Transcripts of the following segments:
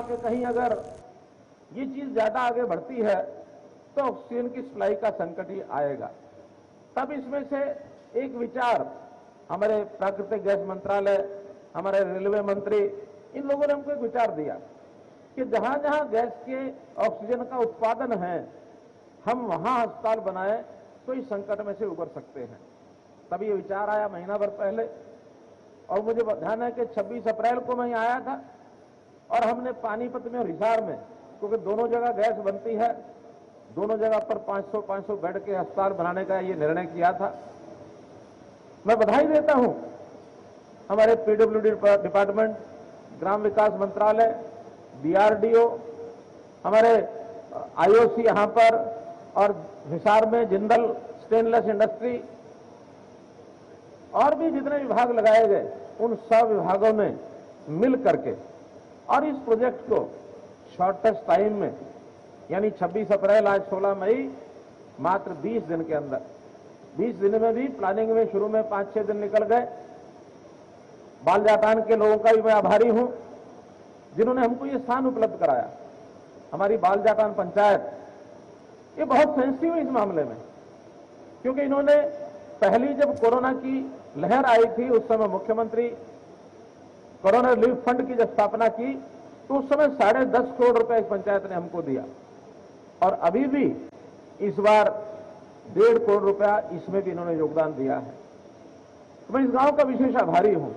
कि कहीं अगर ये चीज ज्यादा आगे बढ़ती है तो ऑक्सीजन की सप्लाई का संकट ही आएगा। तब इसमें से एक विचार हमारे प्राकृतिक गैस मंत्रालय, हमारे रेलवे मंत्री, इन लोगों ने हमको एक विचार दिया कि जहां जहां गैस के ऑक्सीजन का उत्पादन है हम वहां अस्पताल बनाए तो इस संकट में से उबर सकते हैं। तब ये विचार आया महीना भर पहले, और मुझे ध्यान है कि 26 अप्रैल को मैं आया था और हमने पानीपत में और हिसार में, क्योंकि दोनों जगह गैस बनती है, दोनों जगह पर 500 बेड के अस्पताल बनाने का ये निर्णय किया था। मैं बधाई देता हूं हमारे पीडब्ल्यूडी डिपार्टमेंट, ग्राम विकास मंत्रालय, डीआरडीओ, हमारे आईओसी यहां पर, और हिसार में जिंदल स्टेनलेस इंडस्ट्री, और भी जितने विभाग लगाए गए उन सब विभागों ने मिल करके और इस प्रोजेक्ट को शॉर्टेस्ट टाइम में, यानी 26 अप्रैल आज 16 मई, मात्र 20 दिन के अंदर, 20 दिन में भी प्लानिंग में शुरू में 5-6 दिन निकल गए। बाल जाटान के लोगों का भी मैं आभारी हूं जिन्होंने हमको ये स्थान उपलब्ध कराया। हमारी बाल जाटान पंचायत ये बहुत सेंसिटिव है इस मामले में, क्योंकि इन्होंने पहली जब कोरोना की लहर आई थी उस समय मुख्यमंत्री कोरोना रिलीफ फंड की जब स्थापना की तो उस समय 10.5 करोड़ रुपए इस पंचायत ने हमको दिया, और अभी भी इस बार 1.5 करोड़ रुपया इसमें भी इन्होंने योगदान दिया है। तो मैं इस गांव का विशेष आभारी हूं।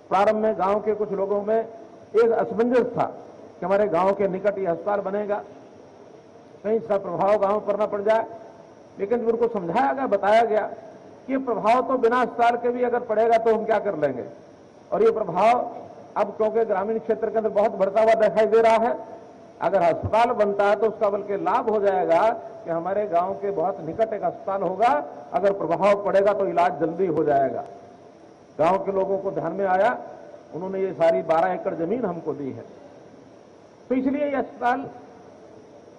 प्रारंभ में गांव के कुछ लोगों में एक असमंजस था कि हमारे गांव के निकट ये अस्पताल बनेगा, कहीं इसका प्रभाव गांव पर न पड़ जाए, लेकिन जब उनको समझाया गया, बताया गया कि प्रभाव तो बिना अस्पताल के भी अगर पड़ेगा तो हम क्या कर लेंगे, और ये प्रभाव अब क्योंकि ग्रामीण क्षेत्र के अंदर बहुत बढ़ता हुआ दिखाई दे रहा है, अगर अस्पताल बनता है तो उसका बल्कि लाभ हो जाएगा कि हमारे गांव के बहुत निकट एक अस्पताल होगा, अगर प्रभाव पड़ेगा तो इलाज जल्दी हो जाएगा। गांव के लोगों को ध्यान में आया, उन्होंने ये सारी 12 एकड़ जमीन हमको दी है। तो इसलिए ये अस्पताल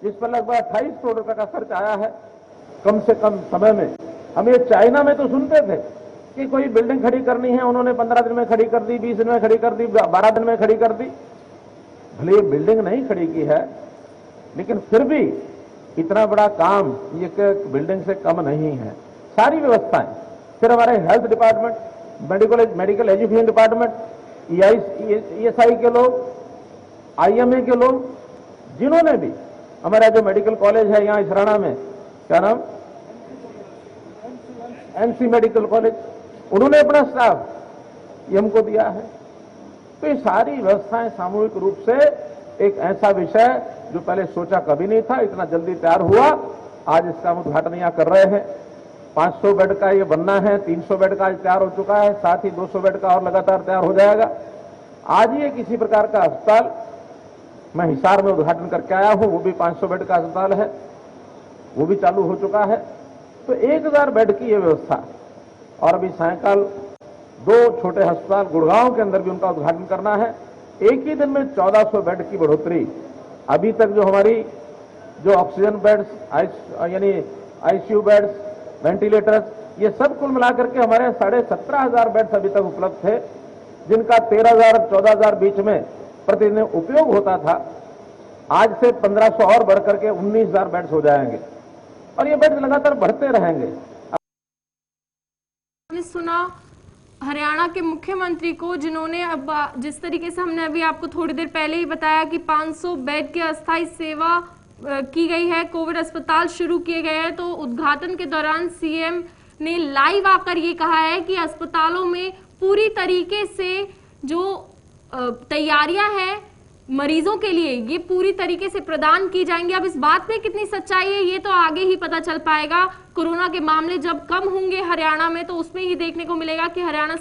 जिस पर लगभग 28 करोड़ रुपए का खर्च आया है, कम से कम समय में, हम ये चाइना में तो सुनते थे कि कोई बिल्डिंग खड़ी करनी है, उन्होंने 15 दिन में खड़ी कर दी, 20 दिन में खड़ी कर दी, 12 दिन में खड़ी कर दी। भले ये बिल्डिंग नहीं खड़ी की है, लेकिन फिर भी इतना बड़ा काम ये बिल्डिंग से कम नहीं है। सारी व्यवस्थाएं, फिर हमारे health department, medical education department, ESI के लोग, IMA के लोग, जिन्होंने भी, हमारा जो मेडिकल कॉलेज है यहाँ इसराना में, क्या नाम, NC मेडिकल कॉलेज, उन्होंने अपना स्टाफ ये हमको दिया है। तो ये सारी व्यवस्थाएं सामूहिक रूप से एक ऐसा विषय जो पहले सोचा कभी नहीं था, इतना जल्दी तैयार हुआ, आज इसका हम उद्घाटन यहाँ कर रहे हैं। 500 बेड का ये बनना है, 300 बेड का आज तैयार हो चुका है, साथ ही 200 बेड का और लगातार तैयार हो जाएगा। आज ही किसी प्रकार का अस्पताल मैं हिसार में उद्घाटन करके आया हूं, वो भी 500 बेड का अस्पताल है, वो भी चालू हो चुका है। तो 1000 बेड की ये व्यवस्था, और अभी सायंकाल 2 छोटे अस्पताल गुड़गांव के अंदर भी उनका उद्घाटन करना है। एक ही दिन में 1400 बेड की बढ़ोतरी। अभी तक जो हमारी जो ऑक्सीजन बेड्स, यानी ICU बेड्स, वेंटिलेटर्स, ये सब कुल मिलाकर के हमारे 17,500 बेड्स अभी तक उपलब्ध थे, जिनका 13,000-14,000 बीच में प्रतिदिन उपयोग होता था। आज से 1500 और बढ़कर के 19,000 बेड्स हो जाएंगे, और ये बेड्स लगातार बढ़ते रहेंगे। आपने सुना हरियाणा के मुख्यमंत्री को, जिन्होंने अब जिस तरीके से हमने अभी आपको थोड़ी देर पहले ही बताया कि 500 बेड की अस्थायी सेवा की गई है, कोविड अस्पताल शुरू किए गए हैं, तो उद्घाटन के दौरान CM ने लाइव आकर ये कहा है कि अस्पतालों में पूरी तरीके से जो तैयारियां हैं मरीजों के लिए, ये पूरी तरीके से प्रदान की जाएंगी। अब इस बात में कितनी सच्चाई है ये तो आगे ही पता चल पाएगा। कोरोना के मामले जब कम होंगे हरियाणा में तो उसमें ही देखने को मिलेगा कि हरियाणा